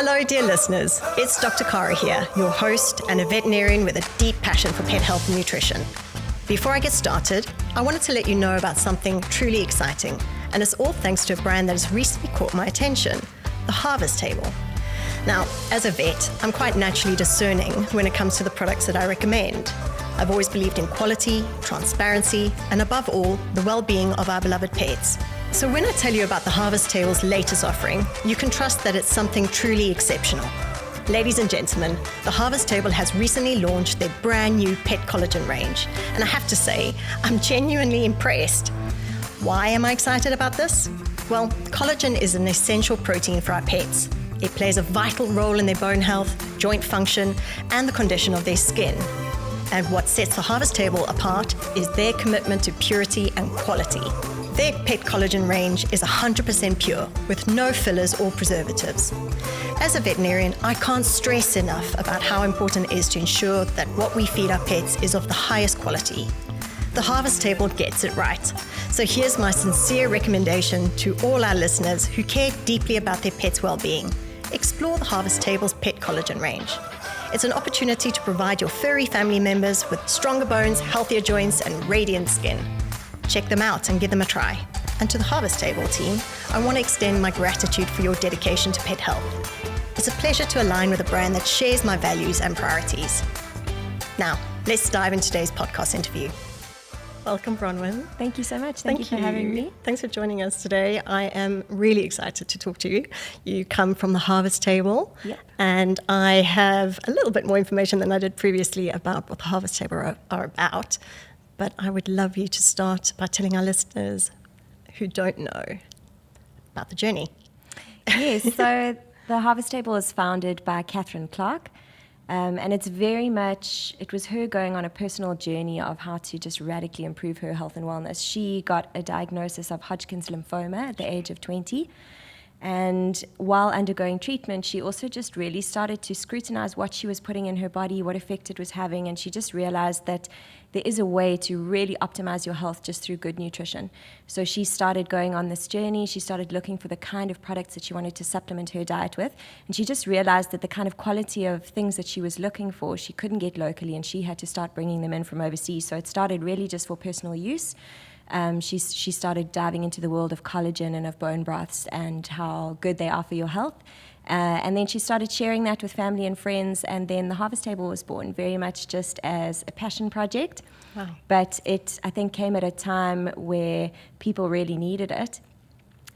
Hello, dear listeners. It's Dr. Kara here, your host and a veterinarian with a deep passion for pet health and nutrition. Before I get started, I wanted to let you know about something truly exciting, and it's all thanks to a brand that has recently caught my attention, the Harvest Table. Now, as a vet, I'm quite naturally discerning when it comes to the products that I recommend. I've always believed in quality, transparency, and above all, the well-being of our beloved pets. So when I tell you about the Harvest Table's latest offering, you can trust that it's something truly exceptional. Ladies and gentlemen, the Harvest Table has recently launched their brand new Pet Collagen Range, and I have to say, I'm genuinely impressed. Why am I excited about this? Well, collagen is an essential protein for our pets. It plays a vital role in their bone health, joint function, and the condition of their skin. And what sets the Harvest Table apart is their commitment to purity and quality. Their Pet Collagen range is 100% pure, with no fillers or preservatives. As a veterinarian, I can't stress enough about how important it is to ensure that what we feed our pets is of the highest quality. The Harvest Table gets it right. So here's my sincere recommendation to all our listeners who care deeply about their pets' well-being. Explore the Harvest Table's Pet Collagen range. It's an opportunity to provide your furry family members with stronger bones, healthier joints, and radiant skin. Check them out and give them a try. And to the Harvest Table team, I want to extend my gratitude for your dedication to pet health. It's a pleasure to align with a brand that shares my values and priorities. Now, let's dive into today's podcast interview. Welcome, Bronwyn. Thank you so much. Thank you for having me. Thanks for joining us today. I am really excited to talk to you. You come from the Harvest Table, and I have a little bit more information than I did previously about what the Harvest Table are about. But I would love you to start by telling our listeners who don't know about the journey. Yes, so the Harvest Table is founded by Catherine Clark. And it's very much, it was her going on a personal journey of how to just radically improve her health and wellness. She got a diagnosis of Hodgkin's lymphoma at the age of 20. And while undergoing treatment, she also just really started to scrutinize what she was putting in her body, what effect it was having, and she just realized that there is a way to really optimize your health just through good nutrition. So she started going on this journey. She started looking for the kind of products that she wanted to supplement her diet with, and she just realized that the kind of quality of things that she was looking for, she couldn't get locally, and she had to start bringing them in from overseas. So it started really just for personal use. She started diving into the world of collagen and of bone broths and how good they are for your health. And then she started sharing that with family and friends, and then the Harvest Table was born, very much just as a passion project. Wow. But it, I think, came at a time where people really needed it.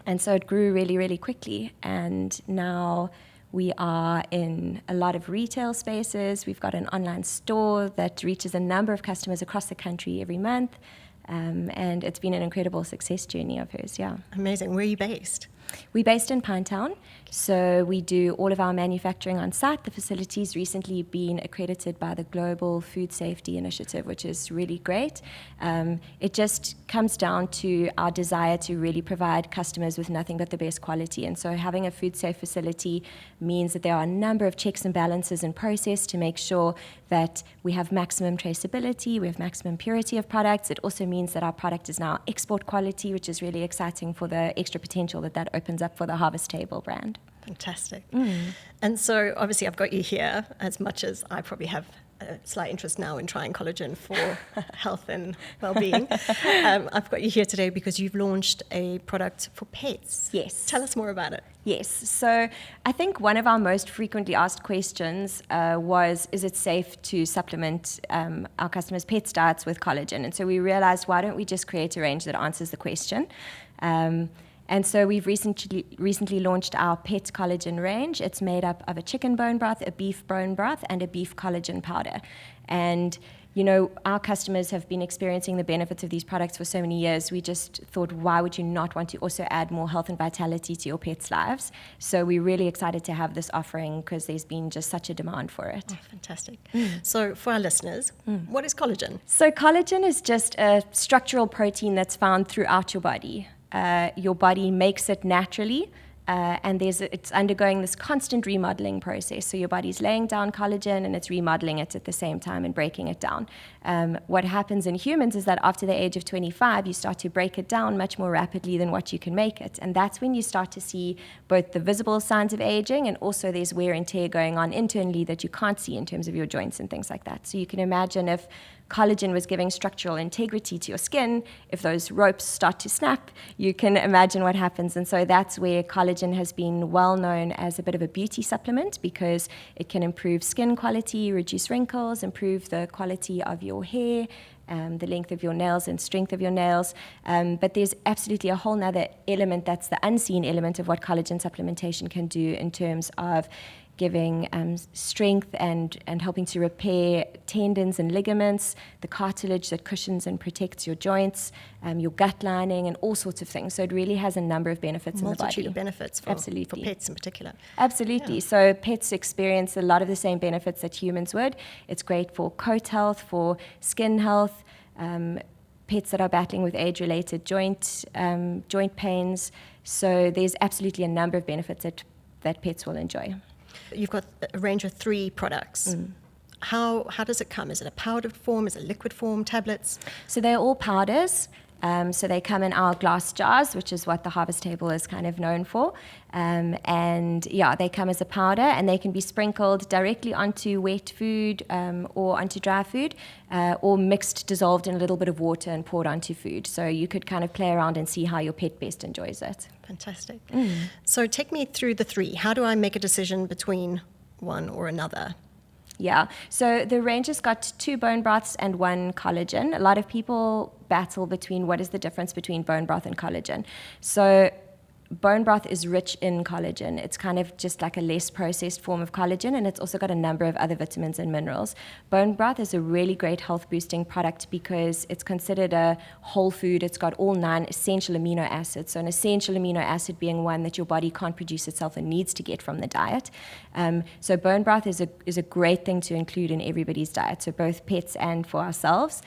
And so it grew really, really quickly. And now we are in a lot of retail spaces. We've got an online store that reaches a number of customers across the country every month. And it's been an incredible success journey of hers, yeah. Amazing. Where are you based? We're based in Pinetown, so we do all of our manufacturing on site. The facility's recently been accredited by the Global Food Safety Initiative, which is really great. It just comes down to our desire to really provide customers with nothing but the best quality. And so having a food safe facility means that there are a number of checks and balances in process to make sure that we have maximum traceability, we have maximum purity of products. It also means that our product is now export quality, which is really exciting for the extra potential that opens up for the Harvest Table brand. Fantastic. And so obviously I've got you here, as much as I probably have a slight interest now in trying collagen for health and well-being. I've got you here today because you've launched a product for pets. Yes. Tell us more about it. Yes. So I think one of our most frequently asked questions was, is it safe to supplement our customers' pets' diets with collagen? And so we realized, why don't we just create a range that answers the question? And so we've recently launched our Pet Collagen Range. It's made up of a chicken bone broth, a beef bone broth, and a beef collagen powder. And, you know, our customers have been experiencing the benefits of these products for so many years. We just thought, why would you not want to also add more health and vitality to your pets' lives? So we're really excited to have this offering because there's been just such a demand for it. Oh, fantastic. So for our listeners, what is collagen? So collagen is just a structural protein that's found throughout your body. Your body makes it naturally, and it's undergoing this constant remodeling process. So your body's laying down collagen and it's remodeling it at the same time and breaking it down. What happens in humans is that after the age of 25, you start to break it down much more rapidly than what you can make it. And that's when you start to see both the visible signs of aging, and also there's wear and tear going on internally that you can't see in terms of your joints and things like that. So you can imagine if collagen was giving structural integrity to your skin, if those ropes start to snap, you can imagine what happens. And so that's where collagen has been well known as a bit of a beauty supplement, because it can improve skin quality, reduce wrinkles, improve the quality of your hair, the length of your nails and strength of your nails. But there's absolutely a whole nother element that's the unseen element of what collagen supplementation can do in terms of giving strength and helping to repair tendons and ligaments, the cartilage that cushions and protects your joints, your gut lining, and all sorts of things. So it really has a number of benefits in the body. Multitude of benefits for pets in particular. Absolutely. Yeah. So pets experience a lot of the same benefits that humans would. It's great for coat health, for skin health, pets that are battling with age-related joint pains. So there's absolutely a number of benefits that pets will enjoy. You've got a range of 3 products. How does it come? Is it a powdered form? Is it liquid form? Tablets? So they're all powders. So they come in our glass jars, which is what the Harvest Table is kind of known for. And yeah, they come as a powder, and they can be sprinkled directly onto wet food or onto dry food, or mixed, dissolved in a little bit of water and poured onto food. So you could kind of play around and see how your pet best enjoys it. Fantastic. So take me through the 3. How do I make a decision between one or another? Yeah, so the range has got 2 bone broths and 1 collagen. A lot of people battle between what is the difference between bone broth and collagen. So bone broth is rich in collagen. It's kind of just like a less processed form of collagen, and it's also got a number of other vitamins and minerals. Bone broth is a really great health boosting product because it's considered a whole food. It's got all 9 essential amino acids. So an essential amino acid being one that your body can't produce itself and needs to get from the diet. So bone broth is a great thing to include in everybody's diet, so both pets and for ourselves.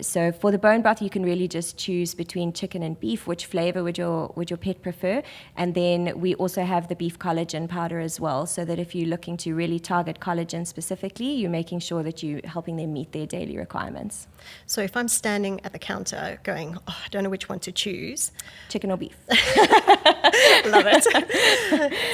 So for the bone broth, you can really just choose between chicken and beef. Which flavor would your pet prefer? And then we also have the beef collagen powder as well, so that if you're looking to really target collagen specifically, you're making sure that you're helping them meet their daily requirements. So if I'm standing at the counter going, I don't know which one to choose. Chicken or beef. Love it.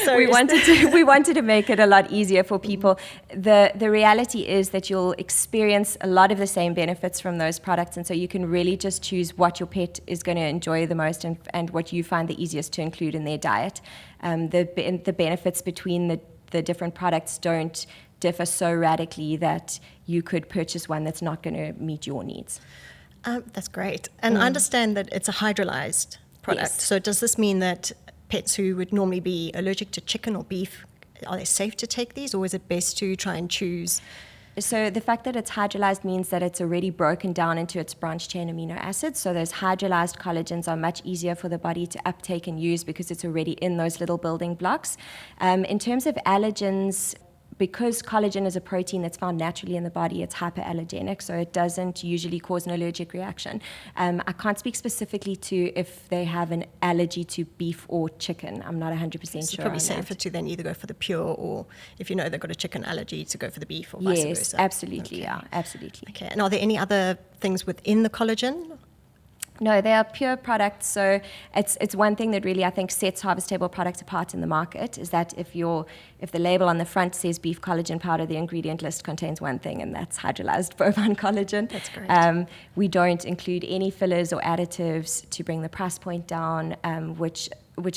So we wanted to make it a lot easier for people. The reality is that you'll experience a lot of the same benefits from those products, and so you can really just choose what your pet is going to enjoy the most and what you find the easiest to include in their diet. The benefits between the different products don't differ so radically that you could purchase one that's not going to meet your needs. That's great. And I understand that it's a hydrolyzed product. Yes. So does this mean that pets who would normally be allergic to chicken or beef, are they safe to take these, or is it best to try and choose? So the fact that it's hydrolyzed means that it's already broken down into its branched chain amino acids. So those hydrolyzed collagens are much easier for the body to uptake and use because it's already in those little building blocks. In terms of allergens, because collagen is a protein that's found naturally in the body, it's hyperallergenic, so it doesn't usually cause an allergic reaction. I can't speak specifically to if they have an allergy to beef or chicken. I'm not 100% sure. It's probably safer to then either go for the pure, or if you know they've got a chicken allergy, to go for the beef, or vice versa. Yes, absolutely, okay. Yeah, absolutely. Okay, and are there any other things within the collagen? No, they are pure products. So it's one thing that really I think sets Harvest Table products apart in the market, is that if the label on the front says beef collagen powder, the ingredient list contains one thing, and that's hydrolyzed bovine collagen. That's great. We don't include any fillers or additives to bring the price point down, which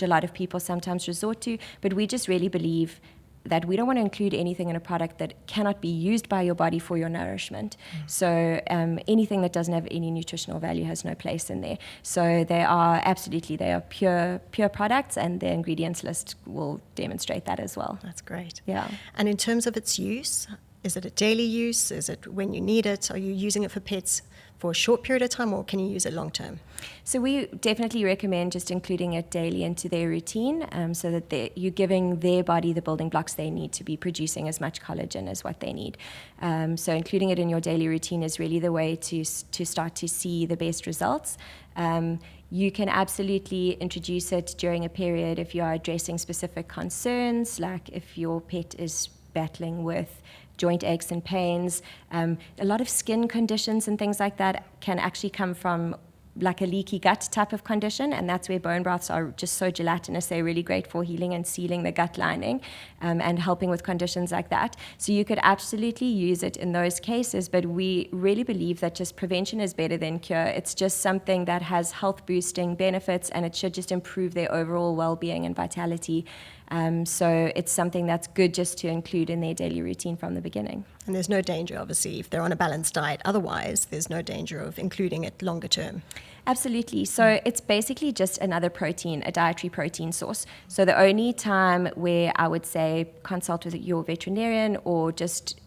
a lot of people sometimes resort to. But we just really believe that we don't want to include anything in a product that cannot be used by your body for your nourishment. So anything that doesn't have any nutritional value has no place in there. So they are pure products, and the ingredients list will demonstrate that as well. That's great. Yeah. And in terms of its use, Is it a daily use? Is it when you need it? Are you using it for pets for a short period of time, or can you use it long term? So we definitely recommend just including it daily into their routine, so that you're giving their body the building blocks they need to be producing as much collagen as what they need. So including it in your daily routine is really the way to start to see the best results. You can absolutely introduce it during a period if you are addressing specific concerns, like if your pet is battling with joint aches and pains. A lot of skin conditions and things like that can actually come from like a leaky gut type of condition, and that's where bone broths are just so gelatinous. They're really great for healing and sealing the gut lining, and helping with conditions like that. So you could absolutely use it in those cases, but we really believe that just prevention is better than cure. It's just something that has health boosting benefits, and it should just improve their overall well-being and vitality. So it's something that's good just to include in their daily routine from the beginning. And there's no danger, obviously, if they're on a balanced diet. Otherwise, there's no danger of including it longer term. Absolutely. So it's basically just another protein, a dietary protein source. So the only time where I would say consult with your veterinarian or just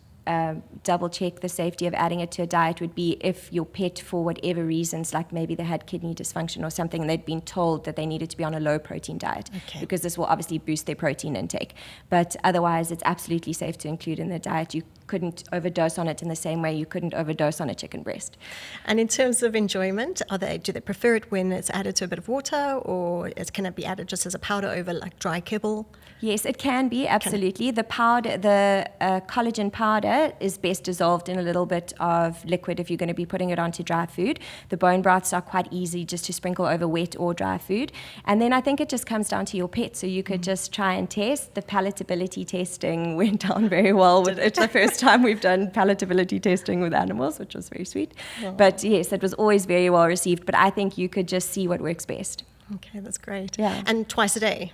double check the safety of adding it to a diet would be if your pet, for whatever reasons, like maybe they had kidney dysfunction or something, and they'd been told that they needed to be on a low protein diet, because this will obviously boost their protein intake. But otherwise, it's absolutely safe to include in the diet. You couldn't overdose on it in the same way you couldn't overdose on a chicken breast. And in terms of enjoyment, do they prefer it when it's added to a bit of water, or can it be added just as a powder over like dry kibble? Yes, it can be, absolutely. The powder, the collagen powder is best dissolved in a little bit of liquid if you're going to be putting it onto dry food. The bone broths are quite easy just to sprinkle over wet or dry food. And then I think it just comes down to your pet. So you could just try and test. The palatability testing went down very well with it. The first time we've done palatability testing with animals, which was very sweet. Oh. But yes, it was always very well received. But I think you could just see what works best. Okay, that's great. Yeah. And twice a day?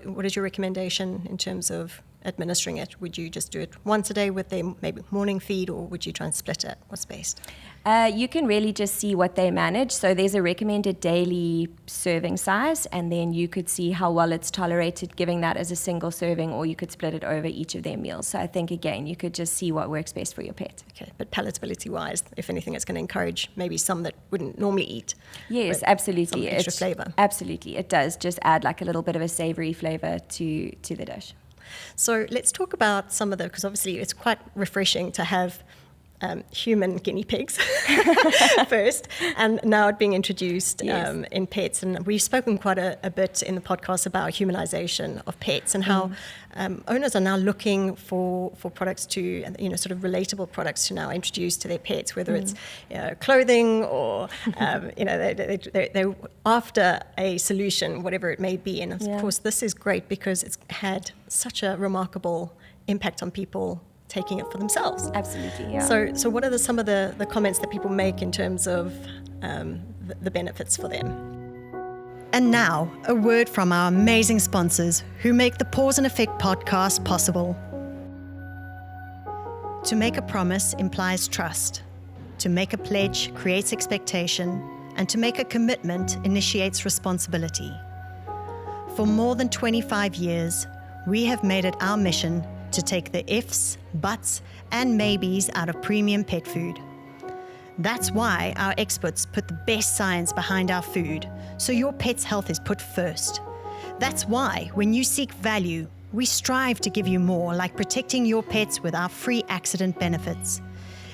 What is your recommendation in terms of administering it? Would you just do it once a day with their maybe morning feed, or would you try and split it? What's best? You can really just see what they manage. So there's a recommended daily serving size, and then you could see how well it's tolerated giving that as a single serving, or you could split it over each of their meals. So I think, again, you could just see what works best for your pet. Okay, but palatability-wise, if anything, it's going to encourage maybe some that wouldn't normally eat. Yes, absolutely. Some extra flavour. Absolutely. It does just add like a little bit of a savoury flavour to the dish. So let's talk about some of because obviously it's quite refreshing to have human guinea pigs first, and now it being introduced in pets. And we've spoken quite a bit in the podcast about humanization of pets and how owners are now looking for products to, sort of relatable products to now introduce to their pets, whether it's clothing or, they're after a solution, whatever it may be. And of course, this is great because it's had such a remarkable impact on people taking it for themselves. Absolutely, yeah. So what are some of the comments that people make in terms of the benefits for them? And now, a word from our amazing sponsors who make the Pause and Effect podcast possible. To make a promise implies trust. To make a pledge creates expectation. And to make a commitment initiates responsibility. For more than 25 years, we have made it our mission to take the ifs, buts, and maybes out of premium pet food. That's why our experts put the best science behind our food, so your pet's health is put first. That's why when you seek value, we strive to give you more, like protecting your pets with our free accident benefits.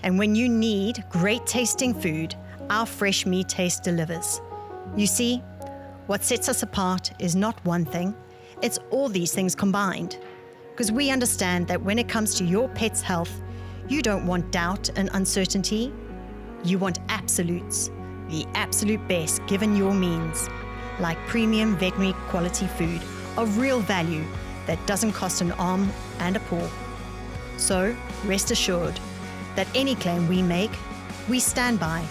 And when you need great tasting food, our fresh meat taste delivers. You see, what sets us apart is not one thing, it's all these things combined. Because we understand that when it comes to your pet's health, you don't want doubt and uncertainty. You want absolutes, the absolute best given your means, like premium veterinary quality food of real value that doesn't cost an arm and a paw. So rest assured that any claim we make, we stand by.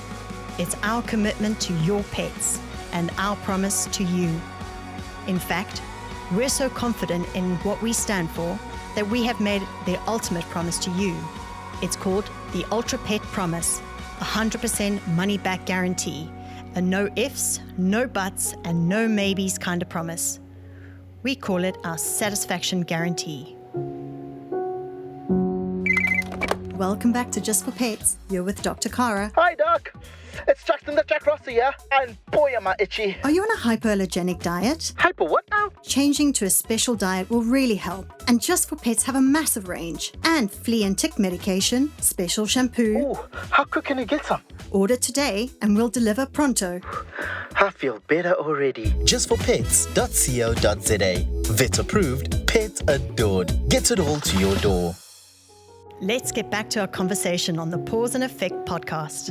It's our commitment to your pets and our promise to you. In fact, we're so confident in what we stand for that we have made the ultimate promise to you. It's called the Ultra Pet Promise, 100% money-back guarantee, a no ifs, no buts, and no maybes kind of promise. We call it our satisfaction guarantee. Welcome back to Just for Pets. You're with Dr. Cara. Hi, Doc. It's Justin the Jack Rossi here, and boy am I itchy. Are you on a hypoallergenic diet? Hyper what now? Changing to a special diet will really help. And Just for Pets have a massive range. And flea and tick medication, special shampoo. Ooh, how quick can you get some? Order today and we'll deliver pronto. I feel better already. Justforpets.co.za. Vet approved, pet adored. Gets it all to your door. Let's get back to our conversation on the Pause and Effect podcast.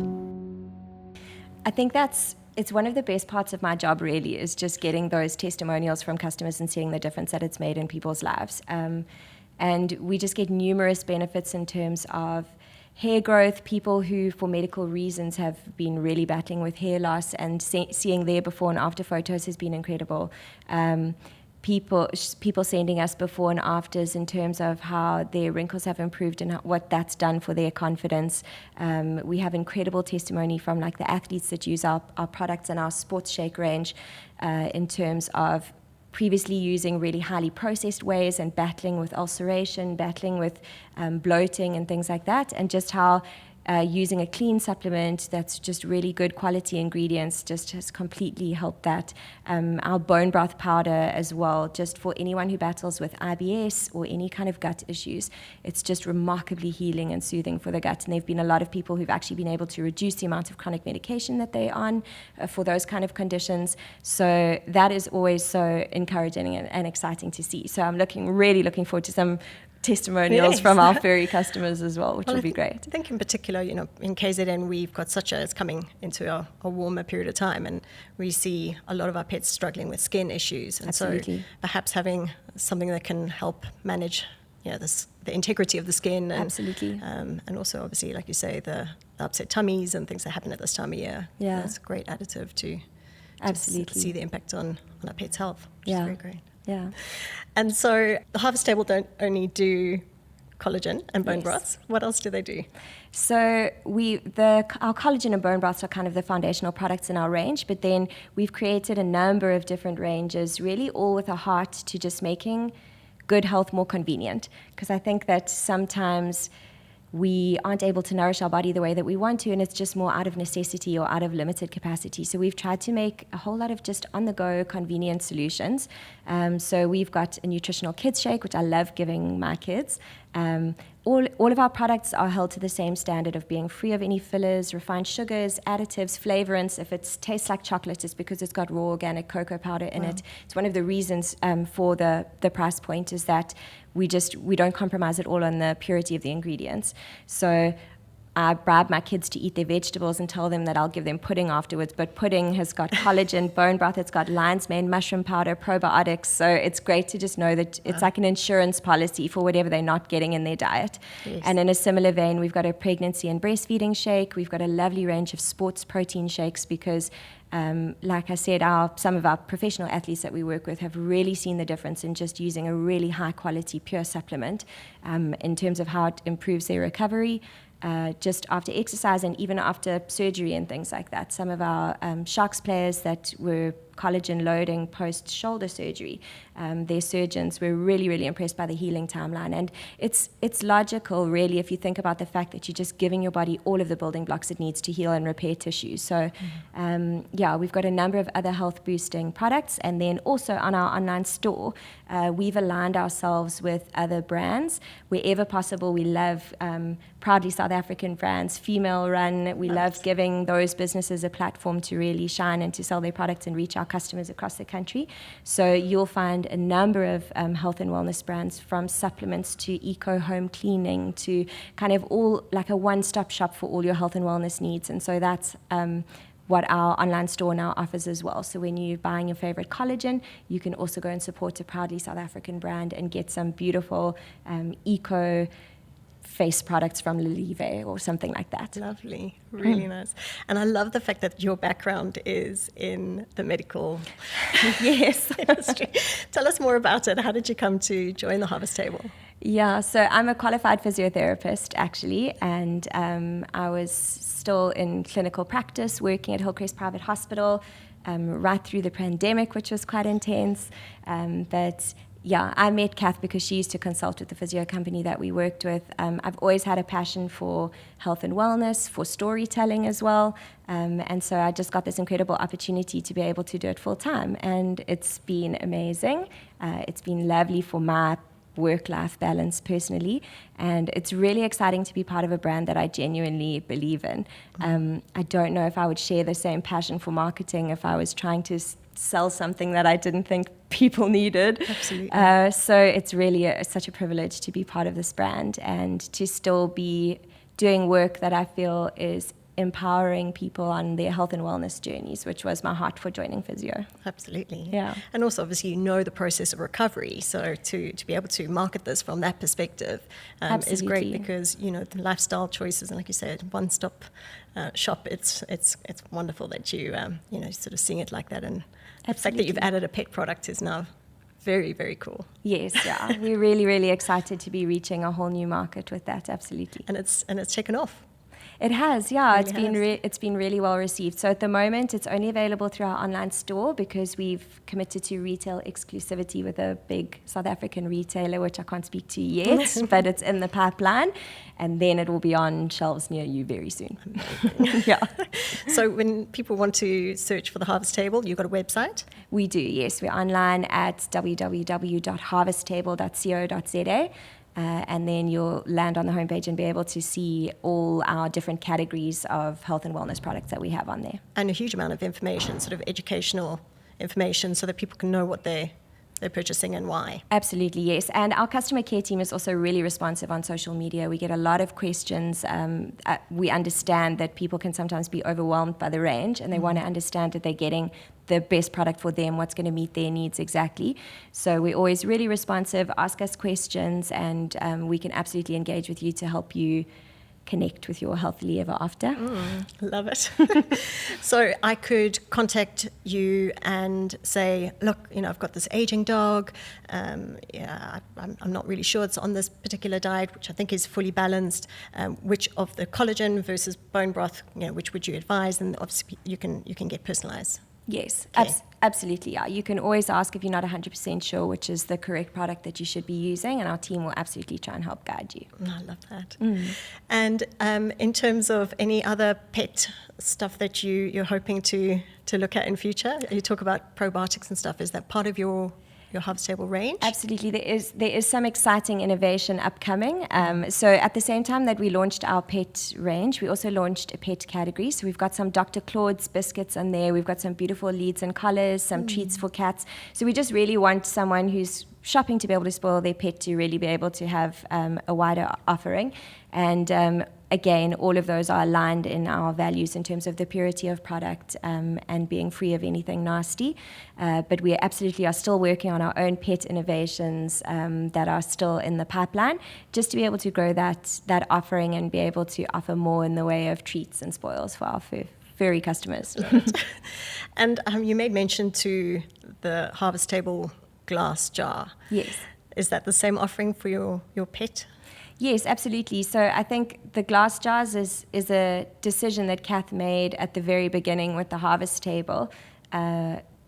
I think it's one of the best parts of my job, really, is just getting those testimonials from customers and seeing the difference that it's made in people's lives. And we just get numerous benefits in terms of hair growth, people who, for medical reasons, have been really battling with hair loss, and seeing their before and after photos has been incredible. People sending us before and afters in terms of how their wrinkles have improved and what that's done for their confidence. We have incredible testimony from like the athletes that use our products and our sports shake range in terms of previously using really highly processed ways and battling with ulceration, battling with bloating and things like that, and just how using a clean supplement that's just really good quality ingredients just has completely helped that. Our bone broth powder as well, just for anyone who battles with IBS or any kind of gut issues, it's just remarkably healing and soothing for the gut. And there have been a lot of people who've actually been able to reduce the amount of chronic medication that they're on for those kind of conditions. So that is always so encouraging and exciting to see. So I'm really looking forward to some testimonials from our furry customers as well, which will be great. I think in particular, in KZN, we've got it's coming into a warmer period of time, and we see a lot of our pets struggling with skin issues. And Absolutely. So perhaps having something that can help manage the integrity of the skin. And, Absolutely. And also, obviously, like you say, the upset tummies and things that happen at this time of year. Yeah. That's a great additive to Absolutely. see the impact on our pet's health, which is very great. Yeah. And so the Harvest Table don't only do collagen and bone broths. What else do they do? So our collagen and bone broths are kind of the foundational products in our range, but then we've created a number of different ranges, really all with a heart to just making good health more convenient. Because I think that sometimes we aren't able to nourish our body the way that we want to, and it's just more out of necessity or out of limited capacity. So we've tried to make a whole lot of just on-the-go convenient solutions. So we've got a nutritional kids shake, which I love giving my kids. All of our products are held to the same standard of being free of any fillers, refined sugars, additives, flavorants. If it tastes like chocolate, it's because it's got raw organic cocoa powder in it. It's one of the reasons for the price point is that we don't compromise at all on the purity of the ingredients. So I bribe my kids to eat their vegetables and tell them that I'll give them pudding afterwards, but pudding has got collagen, bone broth, it's got lion's mane, mushroom powder, probiotics, so it's great to just know that it's like an insurance policy for whatever they're not getting in their diet. Yes. And in a similar vein, we've got a pregnancy and breastfeeding shake, we've got a lovely range of sports protein shakes because like I said, some of our professional athletes that we work with have really seen the difference in just using a really high quality pure supplement in terms of how it improves their recovery just after exercise and even after surgery and things like that. Some of our Sharks players that were collagen loading post-shoulder surgery, their surgeons were really, really impressed by the healing timeline. And it's logical, really, if you think about the fact that you're just giving your body all of the building blocks it needs to heal and repair tissue. So, we've got a number of other health-boosting products. And then also on our online store, we've aligned ourselves with other brands. Wherever possible, we love proudly South African brands, female-run. We love giving those businesses a platform to really shine and to sell their products and reach our customers across the country. So you'll find a number of health and wellness brands, from supplements to eco home cleaning to kind of all like a one-stop shop for all your health and wellness needs. And so that's what our online store now offers as well. So when you're buying your favorite collagen, you can also go and support a proudly South African brand and get some beautiful eco face products from Lilive or something like that. Lovely, really nice. And I love the fact that your background is in the medical yes industry. Tell us more about it. How did you come to join the Harvest Table? Yeah, so I'm a qualified physiotherapist actually, and I was still in clinical practice working at Hillcrest Private Hospital right through the pandemic, which was quite intense. But I met Kath because she used to consult with the physio company that we worked with. I've always had a passion for health and wellness, for storytelling as well. And so I just got this incredible opportunity to be able to do it full time. And it's been amazing. It's been lovely for my work-life balance personally. And it's really exciting to be part of a brand that I genuinely believe in. I don't know if I would share the same passion for marketing if I was trying to sell something that I didn't think people needed. Absolutely. So it's really such a privilege to be part of this brand and to still be doing work that I feel is empowering people on their health and wellness journeys, which was my heart for joining physio. Absolutely. Yeah. And also, obviously, you know the process of recovery. So to be able to market this from that perspective is great because, you know, the lifestyle choices, and like you said, one-stop shop, it's wonderful that you, sort of seeing it like that. And the fact that you've added a pet product is now very, very cool. Yes, yeah. We're really, really excited to be reaching a whole new market with that, absolutely. And it's taken off. It has, yeah. It really It's been really well received. So at the moment, it's only available through our online store because we've committed to retail exclusivity with a big South African retailer, which I can't speak to yet, but it's in the pipeline, and then it will be on shelves near you very soon. Yeah. So when people want to search for the Harvest Table, you've got a website? We do, yes. We're online at www.harvesttable.co.za. And then you'll land on the homepage and be able to see all our different categories of health and wellness products that we have on there. And a huge amount of information, sort of educational information, so that people can know what they're purchasing and why. Absolutely, yes. And our customer care team is also really responsive on social media. We get a lot of questions. We understand that people can sometimes be overwhelmed by the range, and they want to understand that they're getting the best product for them, what's going to meet their needs exactly. So we're always really responsive, ask us questions, and we can absolutely engage with you to help you connect with your healthily ever after. Love it. So I could contact you and say, look, you know, I've got this aging dog. I'm not really sure it's on this particular diet, which I think is fully balanced. Which of the collagen versus bone broth, you know, which would you advise? And obviously you can get personalized. Yes, Okay. Absolutely. Yeah. You can always ask if you're not 100% sure which is the correct product that you should be using, and our team will absolutely try and help guide you. I love that. And in terms of any other pet stuff that you're hoping to look at in future, you talk about probiotics and stuff. Is that part of your Harvest Table range? Absolutely. There is some exciting innovation upcoming. So at the same time that we launched our pet range, we also launched a pet category. So we've got some Dr. Claude's biscuits on there. We've got some beautiful leads and collars, some treats for cats. So we just really want someone who's shopping to be able to spoil their pet to really be able to have a wider offering. And again, all of those are aligned in our values in terms of the purity of product and being free of anything nasty. But we absolutely are still working on our own pet innovations that are still in the pipeline, just to be able to grow that offering and be able to offer more in the way of treats and spoils for our furry customers. And you made mention to the Harvest Table glass jar. Yes. Is that the same offering for your pet? Yes, absolutely. So I think the glass jars is a decision that Kath made at the very beginning with the Harvest Table,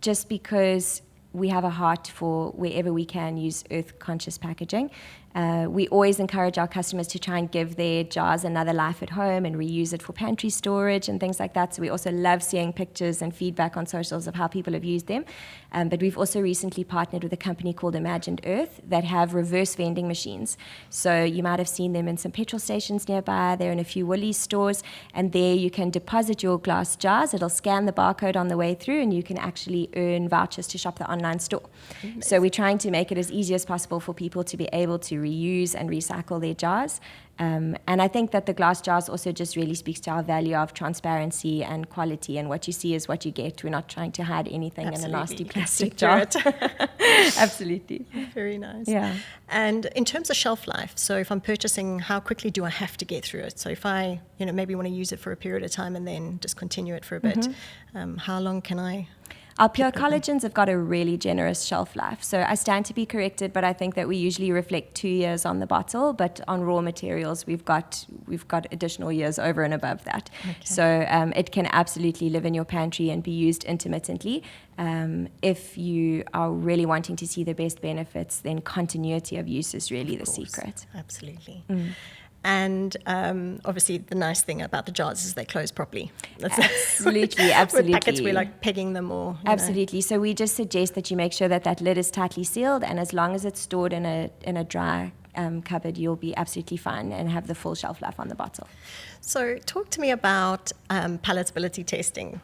just because we have a heart for wherever we can use earth-conscious packaging. We always encourage our customers to try and give their jars another life at home and reuse it for pantry storage and things like that. So we also love seeing pictures and feedback on socials of how people have used them. But we've also recently partnered with a company called Imagined Earth that have reverse vending machines. So you might have seen them in some petrol stations nearby. They're in a few Woolies stores. And there you can deposit your glass jars. It'll scan the barcode on the way through, and you can actually earn vouchers to shop the online store. Amazing. So we're trying to make it as easy as possible for people to be able to reuse and recycle their jars. And I think that the glass jars also just really speaks to our value of transparency and quality, and what you see is what you get. We're not trying to hide anything in a nasty plastic jar. Absolutely. Very nice. Yeah. And in terms of shelf life, so if I'm purchasing, how quickly do I have to get through it? So if I, maybe want to use it for a period of time and then discontinue it for a bit, how long can I? Our pure collagens have got a really generous shelf life. So I stand to be corrected, but I think that we usually reflect 2 years on the bottle, but on raw materials, we've got additional years over and above that. Okay. So it can absolutely live in your pantry and be used intermittently. If you are really wanting to see the best benefits, then continuity of use is really the secret. Absolutely. And obviously, the nice thing about the jars is they close properly. Absolutely. With packets, we're like pegging them or... Absolutely. So we just suggest that you make sure that lid is tightly sealed, and as long as it's stored in a dry cupboard, you'll be absolutely fine and have the full shelf life on the bottle. So talk to me about palatability testing.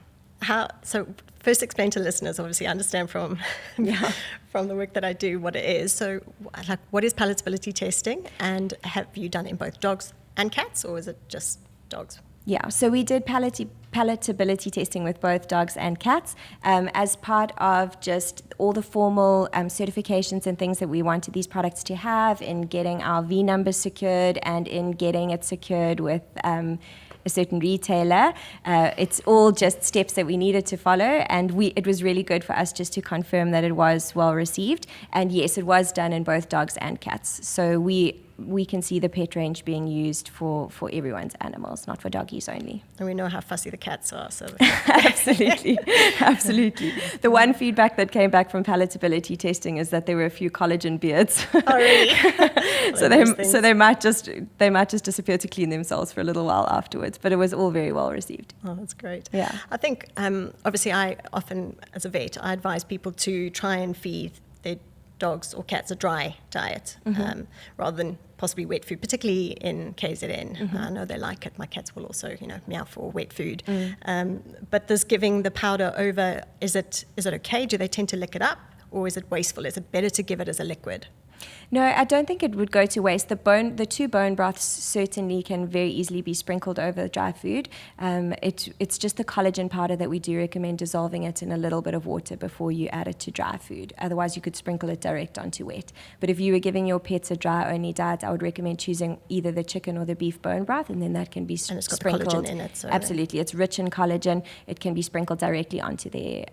So first explain to listeners, obviously I understand from the work that I do what it is. So like, what is palatability testing, and have you done it in both dogs and cats, or is it just dogs? Yeah, so we did palatability testing with both dogs and cats as part of just all the formal certifications and things that we wanted these products to have in getting our V numbers secured and in getting it secured with a certain retailer. It's all just steps that we needed to follow, and it was really good for us just to confirm that it was well received. And yes, it was done in both dogs and cats. So we can see the pet range being used for everyone's animals, not for doggies only. And we know how fussy the cats are. So Absolutely. The one feedback that came back from palatability testing is that there were a few collagen beards. Oh, really? so they might just disappear to clean themselves for a little while afterwards. But it was all very well received. Oh, that's great. Yeah. I think obviously I often, as a vet, I advise people to try and feed their dogs or cats a dry diet rather than possibly wet food, particularly in KZN. I know they like it. My cats will also, meow for wet food. But this giving the powder over, is it okay? Do they tend to lick it up, or is it wasteful? Is it better to give it as a liquid? No, I don't think it would go to waste. The two bone broths certainly can very easily be sprinkled over dry food. It's just the collagen powder that we do recommend dissolving it in a little bit of water before you add it to dry food. Otherwise, you could sprinkle it direct onto wet. But if you were giving your pets a dry-only diet, I would recommend choosing either the chicken or the beef bone broth, and then that can be and it's got sprinkled. collagen in it. So Absolutely, it's rich in collagen. It can be sprinkled directly onto their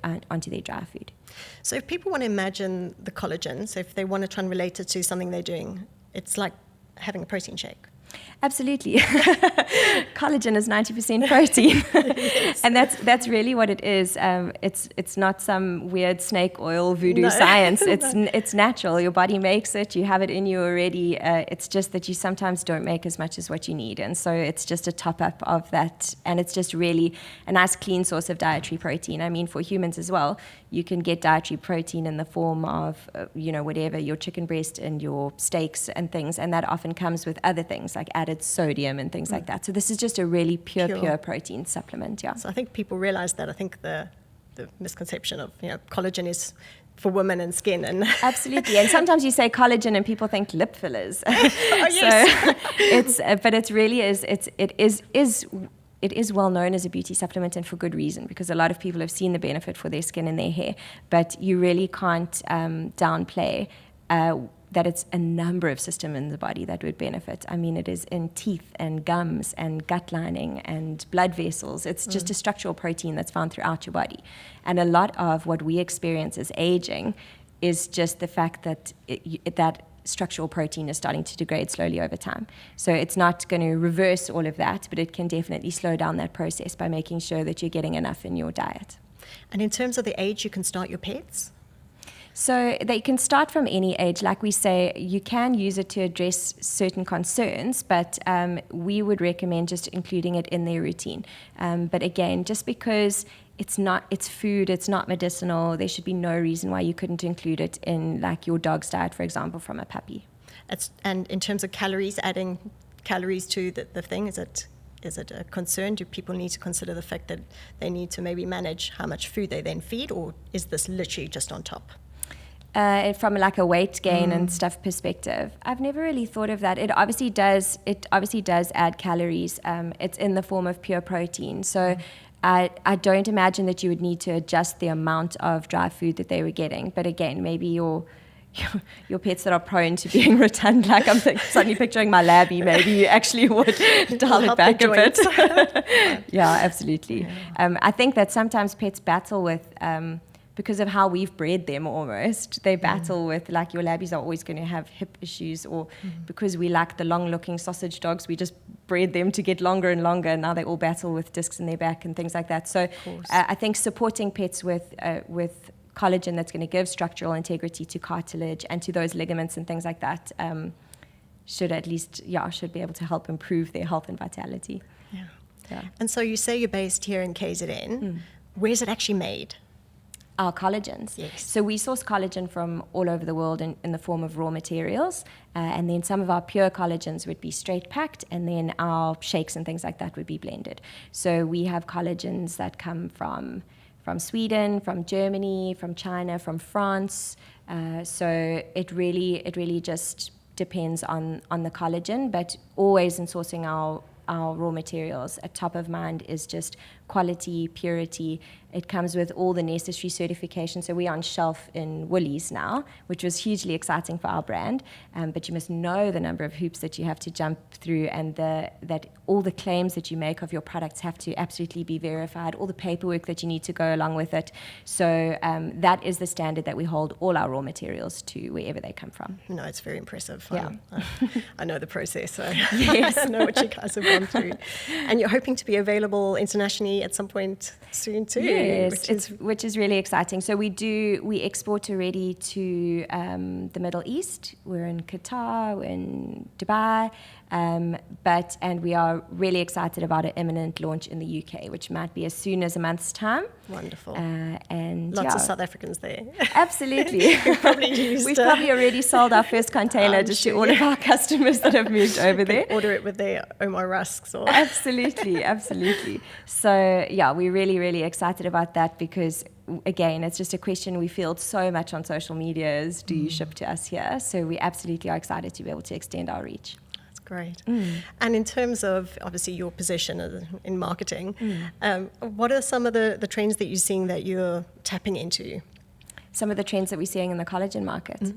dry food. So if people want to imagine the collagen, so if they want to try and relate it to something they're doing, it's like having a protein shake. Absolutely. Collagen is 90% protein. Yes. And that's really what it is. It's not some weird snake oil voodoo science. It's natural. Your body makes it. You have it in you already. It's just that you sometimes don't make as much as what you need. And so it's just a top up of that. And it's just really a nice clean source of dietary protein. I mean, for humans as well, you can get dietary protein in the form of, whatever, your chicken breast and your steaks and things. And that often comes with other things like added sodium and things like that. So this is just a really pure protein supplement. Yeah. So I think people realize that. I think the misconception of collagen is for women and skin and absolutely. And sometimes you say collagen and people think lip fillers. Oh, yes. But it really is. It is well known as a beauty supplement, and for good reason, because a lot of people have seen the benefit for their skin and their hair. But you really can't downplay that it's a number of systems in the body that would benefit. I mean, it is in teeth and gums and gut lining and blood vessels. It's just a structural protein that's found throughout your body. And a lot of what we experience as aging is just the fact that that structural protein is starting to degrade slowly over time. So it's not going to reverse all of that, but it can definitely slow down that process by making sure that you're getting enough in your diet. And in terms of the age you can start your pets? So they can start from any age. Like we say, you can use it to address certain concerns, but we would recommend just including it in their routine. But again, just because it's food, it's not medicinal, there should be no reason why you couldn't include it in like your dog's diet, for example, from a puppy. And in terms of calories, adding calories to the thing, is it a concern? Do people need to consider the fact that they need to maybe manage how much food they then feed, or is this literally just on top? From like a weight gain and stuff perspective, I've never really thought of that. It obviously does add calories. It's in the form of pure protein. So I don't imagine that you would need to adjust the amount of dry food that they were getting. But again, maybe your pets that are prone to being rotund, like I'm suddenly picturing my labby, maybe you actually would dial it back a bit. Yeah, absolutely. I think that sometimes pets battle with because of how we've bred them almost. They battle with, like, your labbies are always going to have hip issues, or because we like the long-looking sausage dogs, we just bred them to get longer and longer, and now they all battle with discs in their back and things like that. So I think supporting pets with collagen that's going to give structural integrity to cartilage and to those ligaments and things like that should be able to help improve their health and vitality. Yeah. And so you say you're based here in KZN. Where's it actually made? Our collagens. Yes. So we source collagen from all over the world in the form of raw materials, and then some of our pure collagens would be straight packed, and then our shakes and things like that would be blended. So we have collagens that come from Sweden, from Germany, from China, from France. So it really just depends on the collagen, but always in sourcing our raw materials, at top of mind is just quality, purity. It comes with all the necessary certification. So we're on shelf in Woolies now, which was hugely exciting for our brand. But you must know the number of hoops that you have to jump through, and that all the claims that you make of your products have to absolutely be verified, all the paperwork that you need to go along with it. So that is the standard that we hold all our raw materials to, wherever they come from. No, it's very impressive. Yeah. I know the process, so Yes. I know what you guys have gone through. And you're hoping to be available internationally at some point soon too. Yes, which is really exciting. So we export already to the Middle East. We're in Qatar, we're in Dubai, and we are really excited about an imminent launch in the UK, which might be as soon as a month's time. Wonderful. And Lots of South Africans there. Absolutely. We've probably already sold our first container to all of our customers that have moved over there. Order it with their Omar rusks. Or Absolutely. So yeah, we're really, really excited about that, because again, it's just a question we field so much on social media is, do you ship to us here? So we absolutely are excited to be able to extend our reach. That's great. And in terms of obviously your position in marketing, what are some of the trends that you're seeing that you're tapping into? Some of the trends that we're seeing in the collagen market.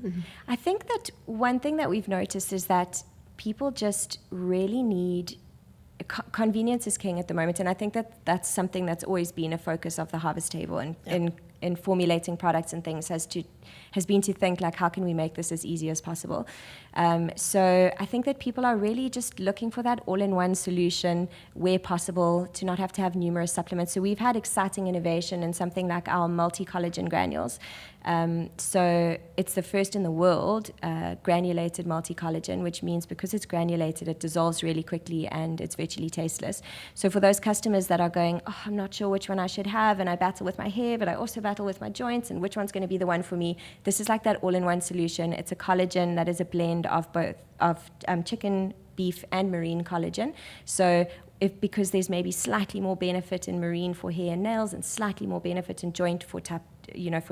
I think that one thing that we've noticed is that people just really need convenience is king at the moment, and I think that that's something that's always been a focus of the Harvest Table, and in formulating products and things has been to think, like, how can we make this as easy as possible? So I think that people are really just looking for that all-in-one solution where possible, to not have to have numerous supplements. So we've had exciting innovation in something like our multi-collagen granules. So it's the first in the world granulated multi-collagen, which means because it's granulated, it dissolves really quickly and it's virtually tasteless. So for those customers that are going, oh, I'm not sure which one I should have, and I battle with my hair, but I also battle with my joints, and which one's going to be the one for me, this is like that all-in-one solution. It's a collagen that is a blend of both chicken, beef, and marine collagen. So because there's maybe slightly more benefit in marine for hair and nails, and slightly more benefit in joint for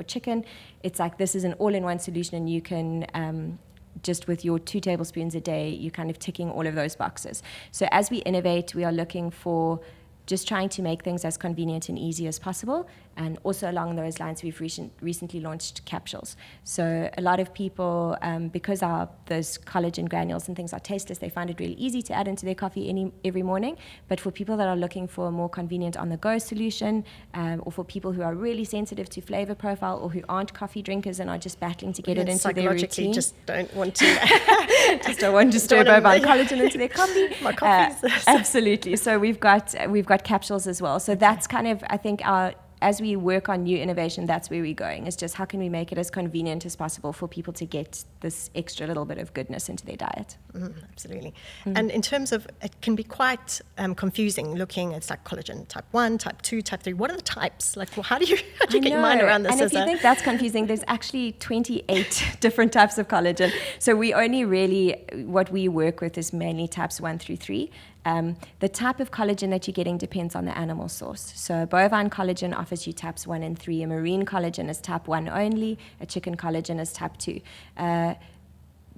chicken, it's like this is an all-in-one solution, and you can just with your 2 tablespoons a day, you're kind of ticking all of those boxes. So as we innovate, we are looking for just trying to make things as convenient and easy as possible. And also along those lines, we've recently launched capsules. So a lot of people, because those collagen granules and things are tasteless, they find it really easy to add into their coffee every morning. But for people that are looking for a more convenient on-the-go solution, or for people who are really sensitive to flavor profile, or who aren't coffee drinkers and are just battling to get it into their routine, just don't want to don't want to stir bovine collagen into their coffee. My coffees. Absolutely. So we've got capsules as well. So that's kind of, I think, as we work on new innovation, that's where we're going. It's just how can we make it as convenient as possible for people to get this extra little bit of goodness into their diet. Absolutely. And in terms of, it can be quite confusing looking at like collagen type 1, type 2, type 3. What are the types? Like, well, how do you get your mind around this? And if you think that's confusing, there's actually 28 different types of collagen. So we only really, what we work with is mainly types 1 through 3. The type of collagen that you're getting depends on the animal source. So bovine collagen offers you types 1 and 3. A marine collagen is type 1 only. A chicken collagen is type 2.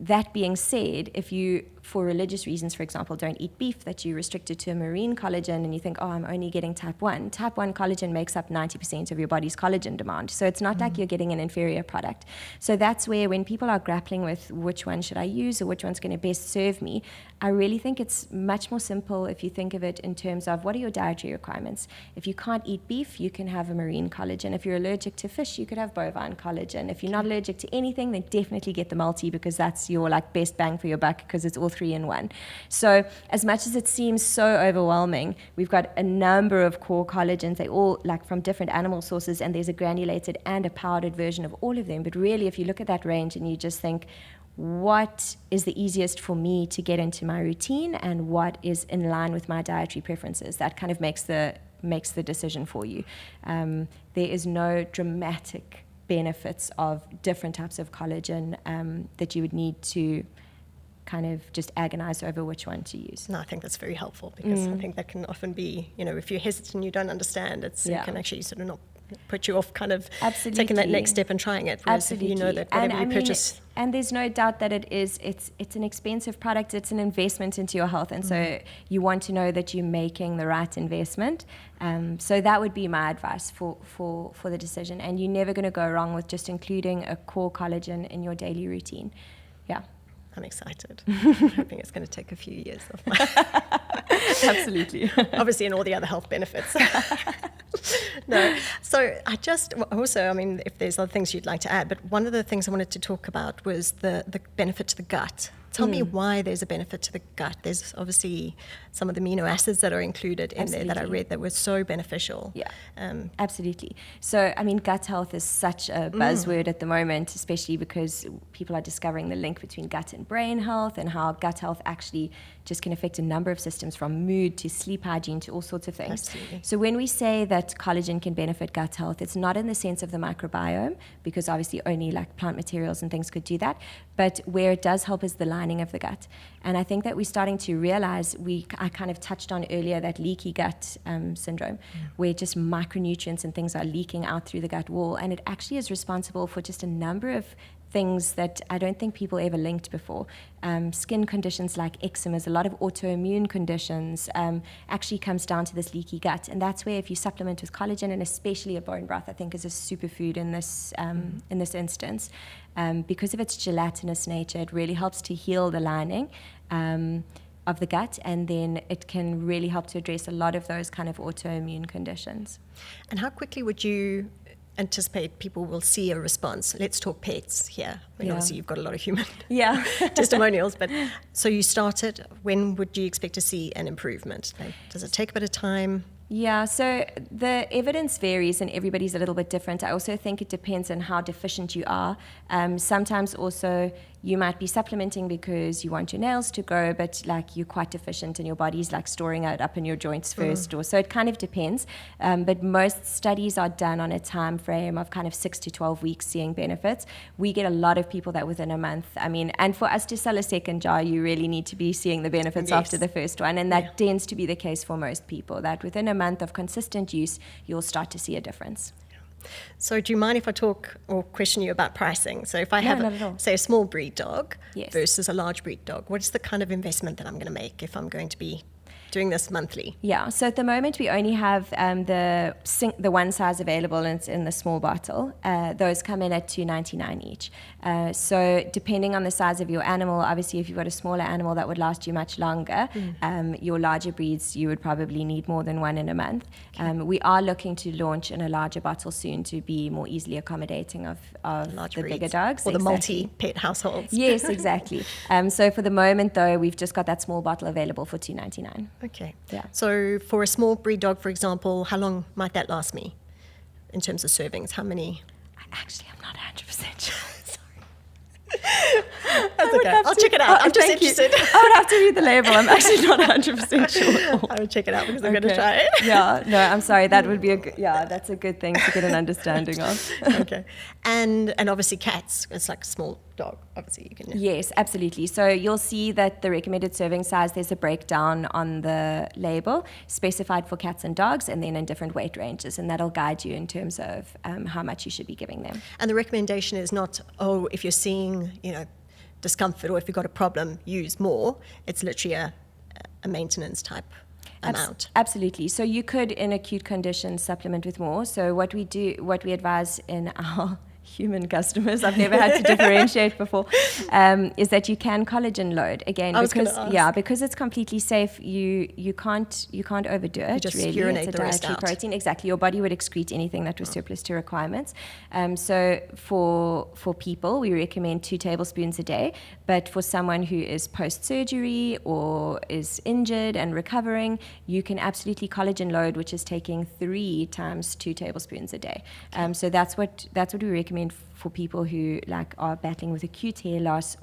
That being said, if you, for religious reasons, for example, don't eat beef, that you're restricted to a marine collagen, and you think, oh, I'm only getting type 1 collagen makes up 90% of your body's collagen demand. So it's not like you're getting an inferior product. So that's where, when people are grappling with which one should I use or which one's going to best serve me, I really think it's much more simple if you think of it in terms of what are your dietary requirements. If you can't eat beef, you can have a marine collagen. If you're allergic to fish, you could have bovine collagen. If you're not allergic to anything, then definitely get the multi, because that's your like best bang for your buck, because it's all 3 in 1. So as much as it seems so overwhelming, we've got a number of core collagens. They all like from different animal sources, and there's a granulated and a powdered version of all of them. But really, if you look at that range and you just think, what is the easiest for me to get into my routine and what is in line with my dietary preferences, that kind of makes the decision for you. There is no dramatic benefits of different types of collagen that you would need to kind of just agonize over which one to use. No, I think that's very helpful, because I think that can often be, if you're hesitant, you don't understand, it can actually sort of not put you off kind of taking that next step and trying it. Whereas if you know that whatever you purchase... And there's no doubt that it's an expensive product, it's an investment into your health, and so you want to know that you're making the right investment. So that would be my advice for the decision. And you're never going to go wrong with just including a core collagen in your daily routine. Yeah. I'm excited. I'm hoping it's going to take a few years off my... Absolutely. Obviously, and all the other health benefits. No. So if there's other things you'd like to add, but one of the things I wanted to talk about was the benefit to the gut. Tell me why there's a benefit to the gut. There's obviously some of the amino acids that are included in there that I read that were so beneficial. Yeah, absolutely. So, gut health is such a buzzword at the moment, especially because people are discovering the link between gut and brain health, and how gut health actually just can affect a number of systems, from mood to sleep hygiene to all sorts of things. Absolutely. So when we say that collagen can benefit gut health, it's not in the sense of the microbiome, because obviously only like plant materials and things could do that, but where it does help is the lining of the gut. And I think that we're starting to realize, I kind of touched on earlier that leaky gut syndrome, where just micronutrients and things are leaking out through the gut wall, and it actually is responsible for just a number of things that I don't think people ever linked before. Skin conditions like eczema, a lot of autoimmune conditions actually comes down to this leaky gut. And that's where, if you supplement with collagen, and especially a bone broth, I think is a superfood in this instance. Because of its gelatinous nature, it really helps to heal the lining of the gut, and then it can really help to address a lot of those kind of autoimmune conditions. And how quickly would you anticipate people will see a response? Let's talk pets here. Obviously you've got a lot of human testimonials, but so you started, when would you expect to see an improvement? Does it take a bit of time? Yeah, so the evidence varies and everybody's a little bit different. I also think it depends on how deficient you are. Sometimes also you might be supplementing because you want your nails to grow, but like you're quite deficient and your body's like storing it up in your joints first. Or so it kind of depends. But most studies are done on a time frame of kind of 6 to 12 weeks seeing benefits. We get a lot of people that within a month. And for us to sell a second jar, you really need to be seeing the benefits after the first one. And that tends to be the case for most people, that within a month of consistent use, you'll start to see a difference. So do you mind if I talk or question you about pricing? So if I have, say, a small breed dog versus a large breed dog, what is the kind of investment that I'm going to make if I'm going to be doing this monthly? Yeah, so at the moment we only have the one size available, and it's in the small bottle. Those come in at $2.99 each. So depending on the size of your animal, obviously if you've got a smaller animal that would last you much longer, your larger breeds, you would probably need more than one in a month. We are looking to launch in a larger bottle soon to be more easily accommodating of the bigger dogs. Or the multi-pet households. Yes, exactly. So for the moment though, we've just got that small bottle available for $2.99. Okay. Yeah. So for a small breed dog, for example, how long might that last me in terms of servings? How many? I'm not 100% sure. That's okay. I'll check it out. I'm just interested. I would have to read the label. I'm actually not 100% sure. I will check it out because I'm going to try it. Yeah, no, I'm sorry. That would be that's a good thing to get an understanding of. Okay. And obviously cats, it's like a small dog. Obviously you can. Yes, absolutely. So you'll see that the recommended serving size, there's a breakdown on the label specified for cats and dogs, and then in different weight ranges, and that'll guide you in terms of how much you should be giving them. And the recommendation is not, if you're seeing, discomfort, or if you've got a problem, use more. It's literally a maintenance type amount. Absolutely. So you could, in acute conditions, supplement with more. So what we advise in our human customers, I've never had to differentiate before, is that you can collagen load again, because it's completely safe. You can't overdo it. You just really. urinate It's a the rest dietary out. protein. Exactly. Your body would excrete anything that was surplus to requirements. So for people, we recommend 2 tablespoons a day. But for someone who is post-surgery or is injured and recovering, you can absolutely collagen load, which is taking 3 times 2 tablespoons a day. So that's what we recommend for people who are battling with acute hair loss,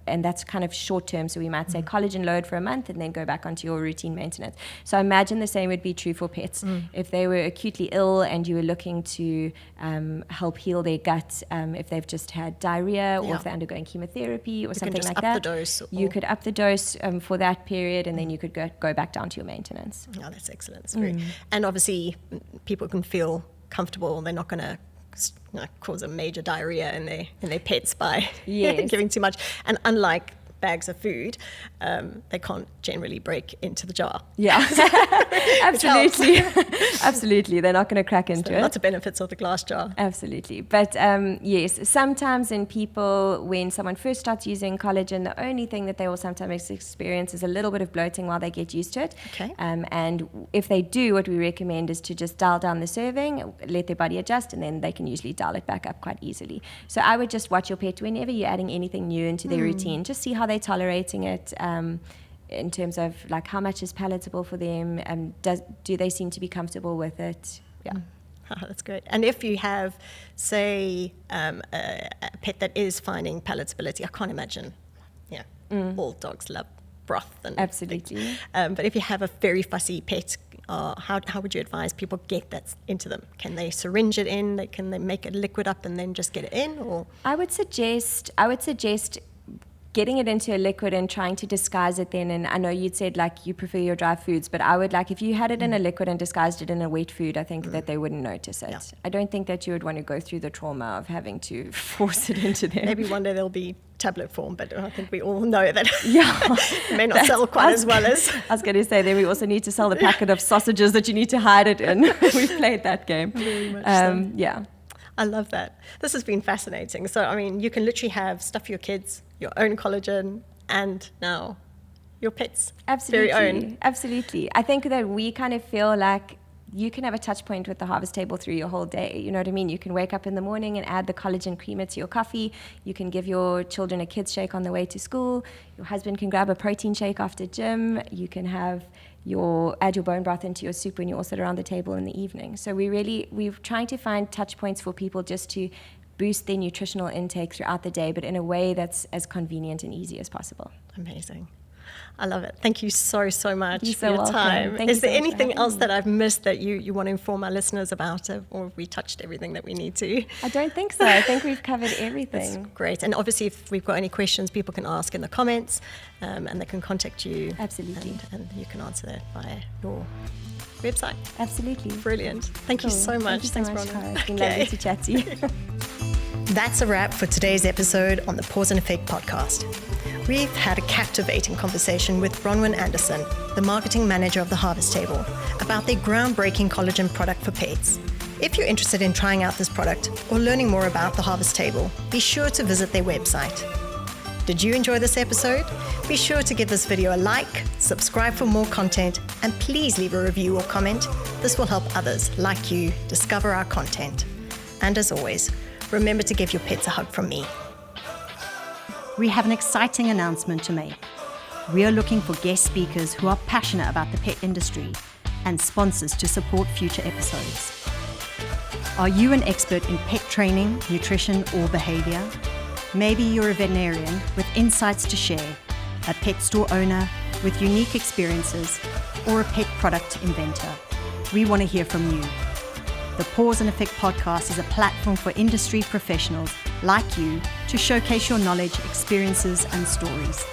and that's kind of short term. So we might say collagen load for a month and then go back onto your routine maintenance. So I imagine the same would be true for pets. If they were acutely ill and you were looking to help heal their gut, if they've just had diarrhea or if they're undergoing chemotherapy or something like that, you could up the dose for that period, and then you could go back down to your maintenance. Oh, that's excellent. That's great. And obviously, people can feel comfortable. They're not going to cause a major diarrhea in their pets by giving too much. And unlike bags of food, they can't generally break into the jar. Yeah, absolutely. Absolutely. They're not going to crack into it. Lots of benefits of the glass jar. Absolutely. But yes, sometimes in people, when someone first starts using collagen, the only thing that they will sometimes experience is a little bit of bloating while they get used to it. Okay. And if they do, what we recommend is to just dial down the serving, let their body adjust, and then they can usually dial it back up quite easily. So I would just watch your pet whenever you're adding anything new into their routine. Just see how they're tolerating it. In terms of how much is palatable for them, do they seem to be comfortable with it? Yeah. Oh, that's great. And if you have, say, a pet that is finding palatability, I can't imagine, all dogs love broth. And absolutely. But if you have a very fussy pet, how would you advise people get that into them? Can they syringe it in? Can they make a liquid up and then just get it in? Or I would suggest getting it into a liquid and trying to disguise it then. And I know you'd said you prefer your dry foods, but I would if you had it in a liquid and disguised it in a wet food, I think that they wouldn't notice it. Yeah. I don't think that you would want to go through the trauma of having to force it into them. Maybe one day there'll be tablet form, but I think we all know that it may not sell quite as well as... I was going to say, then we also need to sell the packet of sausages that you need to hide it in. We've played that game. Very much so. Yeah. I love that. This has been fascinating. So, I mean, you can literally have stuff for your kids, your own collagen, and now your pets' Absolutely. very own. Absolutely. I think that we kind of feel like you can have a touch point with the harvest table through your whole day. You know what I mean? You can wake up in the morning and add the collagen creamer to your coffee. You can give your children a kids shake on the way to school. Your husband can grab a protein shake after gym. You can have add your bone broth into your soup when you all sit around the table in the evening. So we're trying to find touch points for people just to boost their nutritional intake throughout the day, but in a way that's as convenient and easy as possible. Amazing. I love it. Thank you so much You're for so your welcome. time. Thank Is you there so much for anything having else me. that I've missed that you want to inform our listeners about, or have we touched everything that we need to? I don't think so. I think we've covered everything. That's great. And obviously, if we've got any questions, people can ask in the comments, and they can contact you. Absolutely. And you can answer that via your website. Absolutely. Brilliant. Thank you so much. Thank you so much, Cara. It's been lovely to chat to you. That's a wrap for today's episode on the Pause and Effect podcast. We've had a captivating conversation with Bronwyn Anderson, the marketing manager of the Harvest Table, about their groundbreaking collagen product for pets. If you're interested in trying out this product or learning more about the Harvest Table, be sure to visit their website. Did you enjoy this episode? Be sure to give this video a like, subscribe for more content, and please leave a review or comment. This will help others like you discover our content. And as always, remember to give your pets a hug from me. We have an exciting announcement to make. We are looking for guest speakers who are passionate about the pet industry and sponsors to support future episodes. Are you an expert in pet training, nutrition, or behavior? Maybe you're a veterinarian with insights to share, a pet store owner with unique experiences, or a pet product inventor. We want to hear from you. The Pause and Effect podcast is a platform for industry professionals like you to showcase your knowledge, experiences, and stories.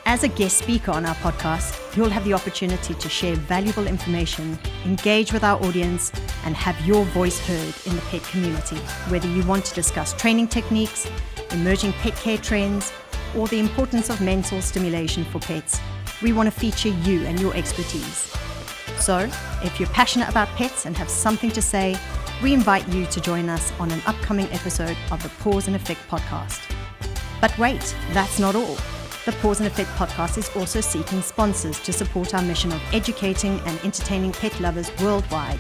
As a guest speaker on our podcast, you'll have the opportunity to share valuable information, engage with our audience, and have your voice heard in the pet community. Whether you want to discuss training techniques, emerging pet care trends, or the importance of mental stimulation for pets, we want to feature you and your expertise. So, if you're passionate about pets and have something to say, we invite you to join us on an upcoming episode of the Pause and Effect podcast. But wait, that's not all. The Pause and Effect podcast is also seeking sponsors to support our mission of educating and entertaining pet lovers worldwide.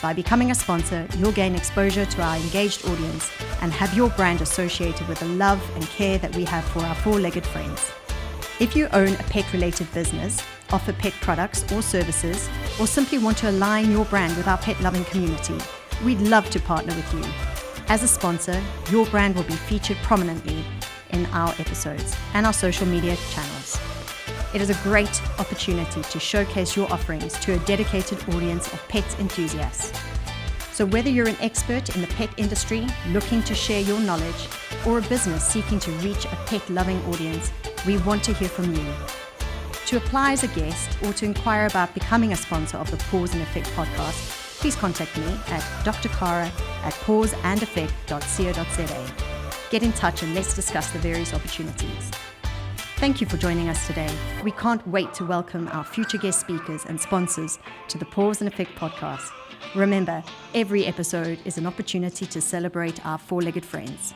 By becoming a sponsor, you'll gain exposure to our engaged audience and have your brand associated with the love and care that we have for our four-legged friends. If you own a pet-related business, offer pet products or services, or simply want to align your brand with our pet-loving community, we'd love to partner with you. As a sponsor, your brand will be featured prominently in our episodes and our social media channels. It is a great opportunity to showcase your offerings to a dedicated audience of pet enthusiasts. So whether you're an expert in the pet industry looking to share your knowledge, or a business seeking to reach a pet-loving audience, we want to hear from you. To apply as a guest or to inquire about becoming a sponsor of the Pause and Effect podcast, please contact me at drkara@pauseandeffect.co.za. Get in touch and let's discuss the various opportunities. Thank you for joining us today. We can't wait to welcome our future guest speakers and sponsors to the Pause and Effect podcast. Remember, every episode is an opportunity to celebrate our four-legged friends.